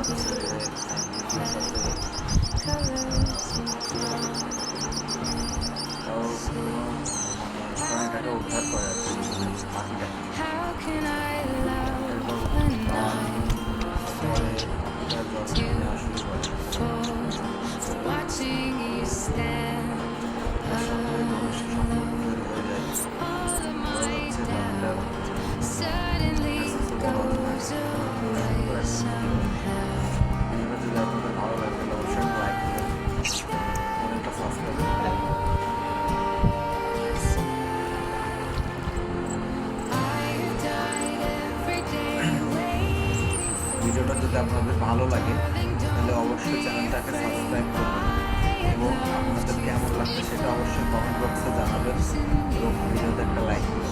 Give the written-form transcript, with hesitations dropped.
হচ্ছে যে ভিডিওটাতে তাও কোনো মানে প্রাণীটাকে উদ্ধার করে আর কি পাখিটাকে। এরপর পানি পরে পাখিটার যত্ন নেওয়া শুরু করে। তার সাথে ঘনিষ্ঠ সম্পর্ক তৈরি হয়ে যায়। এবার হচ্ছে পাখিটার আস্তে আস্তে বড় হতে থাকে, খুব সুন্দর একটা ভিডিও। ভিডিওটা যদি আপনাদের ভালো লাগে তাহলে অবশ্যই একটা লাইক দেবেন, চ্যানেলটা সাবস্ক্রাইব করবেন। ভিডিওটা যদি আপনাদের ভালো লাগে তাহলে অবশ্যই চ্যানেলটাকে সাবস্ক্রাইব করবেন এবং আপনাদের কেমন লাগছে সেটা অবশ্যই কমেন্ট বক্সে জানাবেন এবং ভিডিওতে একটা লাইক দেবেন।